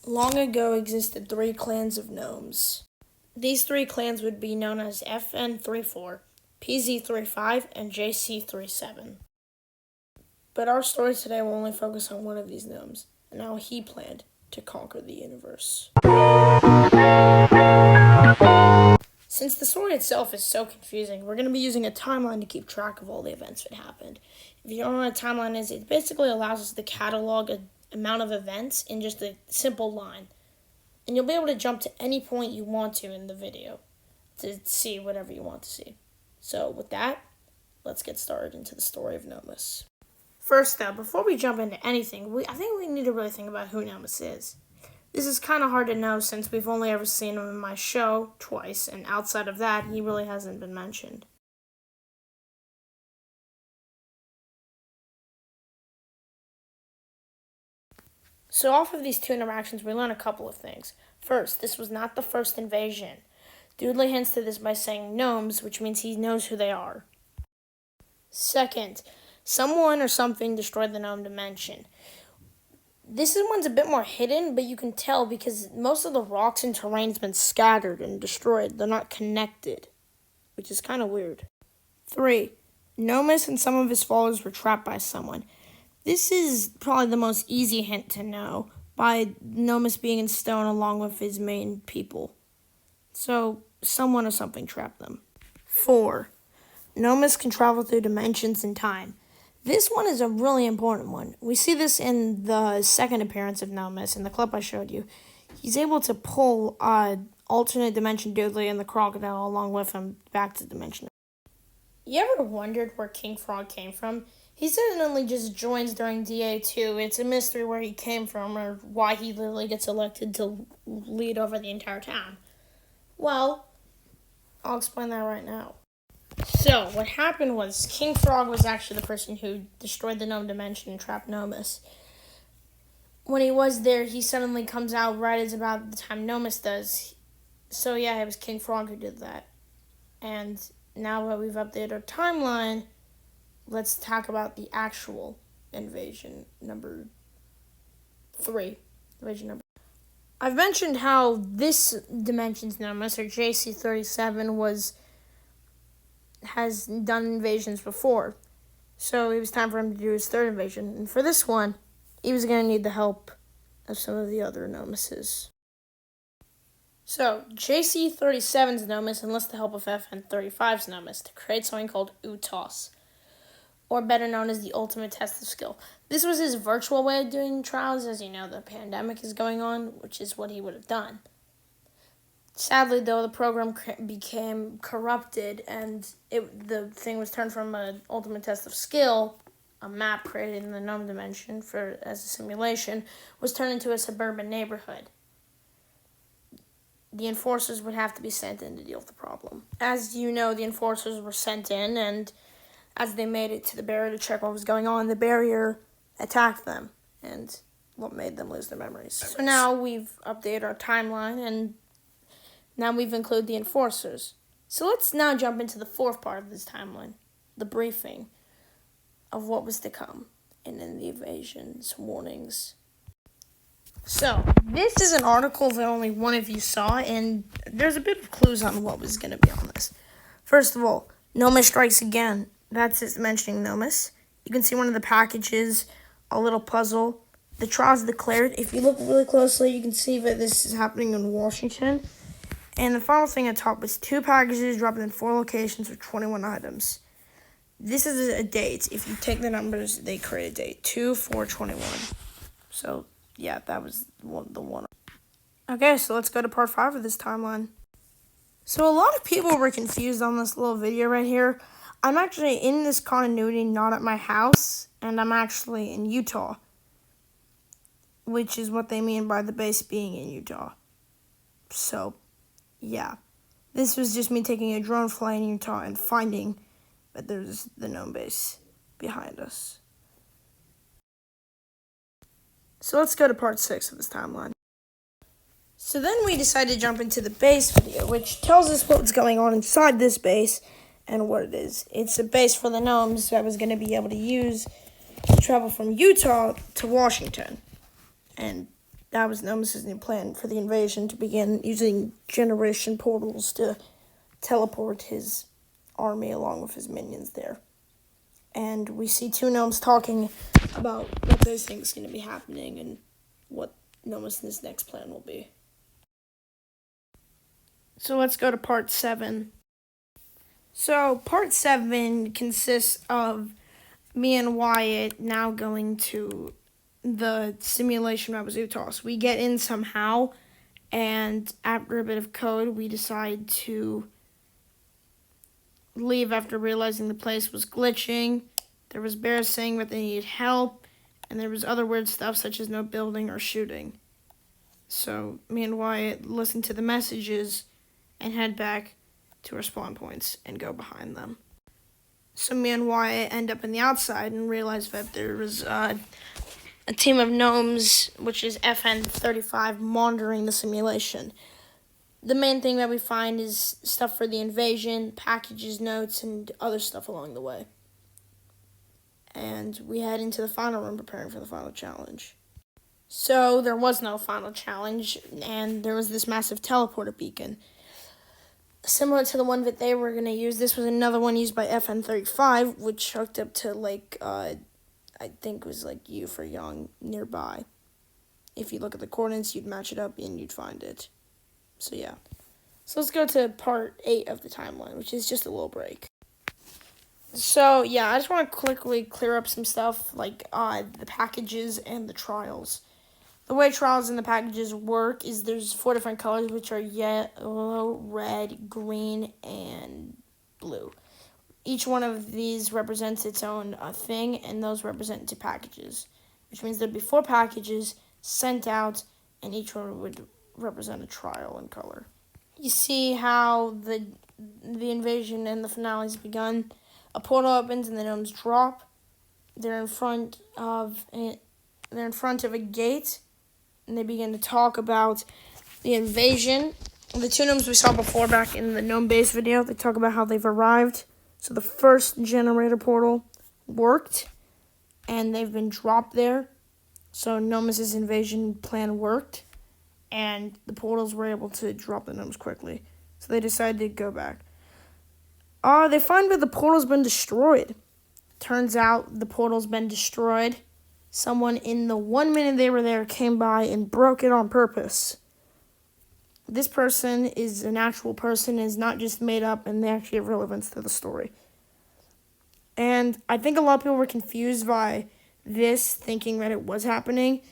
Long ago existed 3 clans of gnomes. These 3 clans would be known as FN34, PZ35, and JC37. But our story today will only focus on one of these gnomes, and how he planned to conquer the universe. Since the story itself is so confusing, we're going to be using a timeline to keep track of all the events that happened. If you don't know what a timeline is, it basically allows us to catalog an amount of events in just a simple line. And you'll be able to jump to any point you want to in the video to see whatever you want to see. So with that, let's get started into the story of Gnomus. First though, before we jump into anything, I think we need to really think about who Gnomus is. This is kind of hard to know since we've only ever seen him in my show twice, and outside of that, he really hasn't been mentioned. So off of these 2 interactions, we learn a couple of things. First, this was not the first invasion. Doodley hints to this by saying gnomes, which means he knows who they are. Second, someone or something destroyed the gnome dimension. This one's a bit more hidden, but you can tell because most of the rocks and terrain has been scattered and destroyed. They're not connected, which is kind of weird. 3, Gnomus and some of his followers were trapped by someone. This is probably the most easy hint to know, by Gnomus being in stone along with his main people. So, someone or something trapped them. 4, Gnomus can travel through dimensions and time. This one is a really important one. We see this in the second appearance of Gnomus in the clip I showed you. He's able to pull alternate dimension Doodley and the crocodile along with him back to dimension. You ever wondered where King Frog came from? He suddenly just joins during DA2. It's a mystery where he came from or why he literally gets elected to lead over the entire town. Well, I'll explain that right now. So, what happened was King Frog was actually the person who destroyed the gnome dimension and trapped Gnomus. When he was there, he suddenly comes out right as about the time Gnomus does. So yeah, it was King Frog who did that. And now that we've updated our timeline, let's talk about the actual invasion number 3. I've mentioned how this dimension's Gnomus, or JC37, has done invasions before. So it was time for him to do his 3rd invasion. And for this one, he was going to need the help of some of the other Gnomuses. So, JC37's Gnomus enlists the help of FN35's Gnomus to create something called U.T.O.S, or better known as the ultimate test of skill. This was his virtual way of doing trials. As you know, the pandemic is going on, which is what he would have done. Sadly, though, the program became corrupted, and the thing was turned from an ultimate test of skill, a map created in the gnome dimension as a simulation, was turned into a suburban neighborhood. The enforcers would have to be sent in to deal with the problem. As you know, the enforcers were sent in, and as they made it to the barrier to check what was going on, the barrier attacked them, and what made them lose their memories. So now we've updated our timeline, and now we've included the enforcers. So let's now jump into the 4th part of this timeline, the briefing of what was to come, and then the invasion's warnings. So, this is an article that only one of you saw, and there's a bit of clues on what was going to be on this. First of all, Gnomus strikes again. That's it mentioning Gnomus. You can see one of the packages, a little puzzle. The trial's declared. If you look really closely, you can see that this is happening in Washington. And the final thing at top was 2 packages dropped in 4 locations with 21 items. This is a date. If you take the numbers, they create a date. 2/4/21. So, yeah, that was the one. Okay, so let's go to part 5 of this timeline. So a lot of people were confused on this little video right here. I'm actually in this continuity, not at my house, and I'm actually in Utah, which is what they mean by the base being in Utah. So, yeah. This was just me taking a drone flight in Utah and finding that there's the gnome base behind us. So let's go to part 6 of this timeline. So then we decided to jump into the base video, which tells us what's going on inside this base and what it is. It's a base for the gnomes that was going to be able to use to travel from Utah to Washington. And that was Gnomus' new plan for the invasion, to begin using generation portals to teleport his army along with his minions there. And we see two gnomes talking about what they think is going to be happening and what Gnomus' next plan will be. So let's go to part 7. So part 7 consists of me and Wyatt now going to the simulation that was U.T.O.S. We get in somehow, and after a bit of code, we decide to leave after realizing the place was glitching. There was bears saying that they needed help, and there was other weird stuff such as no building or shooting. So me and Wyatt listen to the messages and head back to our spawn points and go behind them. So me and Wyatt end up in the outside and realize that there was a team of gnomes, which is FN35, monitoring the simulation. The main thing that we find is stuff for the invasion, packages, notes, and other stuff along the way. And we head into the final room preparing for the final challenge. So there was no final challenge, and there was this massive teleporter beacon. Similar to the one that they were going to use, this was another one used by FN35, which hooked up to, I think it was U for Young nearby. If you look at the coordinates, you'd match it up and you'd find it. So yeah. So let's go to part 8 of the timeline, which is just a little break. So yeah, I just want to quickly clear up some stuff the packages and the trials. The way trials and the packages work is there's 4 different colors, which are yellow, red, green, and blue. Each one of these represents its own thing, and those represent 2 packages, which means there'd be 4 packages sent out, and each one would represent a trial in color. You see how the invasion and the finale's begun. A portal opens and the gnomes drop. They're in front of a gate, and they begin to talk about the invasion. The 2 gnomes we saw before back in the gnome base video, they talk about how they've arrived. So the first generator portal worked, and they've been dropped there. So Gnomus' invasion plan worked, and the portals were able to drop the gnomes quickly. So they decided to go back. They find that the portal's been destroyed. Turns out the portal's been destroyed. Someone in the 1 minute they were there came by and broke it on purpose. This person is an actual person, is not just made up, and they actually have relevance to the story. And I think a lot of people were confused by this, thinking that it was happening.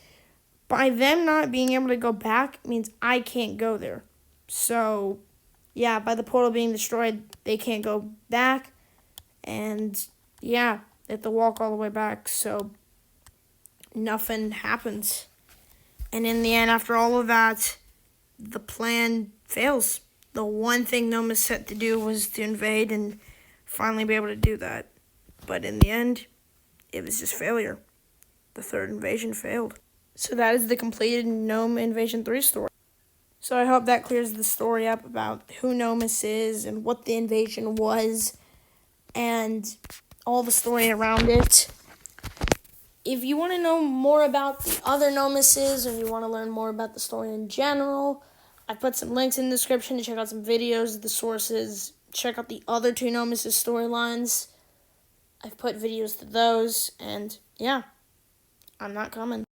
By them not being able to go back means I can't go there. So, yeah, by the portal being destroyed, they can't go back. And, yeah, they have to walk all the way back. So, nothing happens. And in the end, after all of that, the plan fails. The one thing Gnomus set to do was to invade and finally be able to do that. But in the end, it was just failure. The third invasion failed. So that is the completed Gnome Invasion 3 story. So I hope that clears the story up about who Gnomus is and what the invasion was and all the story around it. If you want to know more about the other Gnomuses or you want to learn more about the story in general, I put some links in the description to check out some videos, the sources, check out the other 2 Gnomuses storylines. I've put videos to those, and yeah, I'm not coming.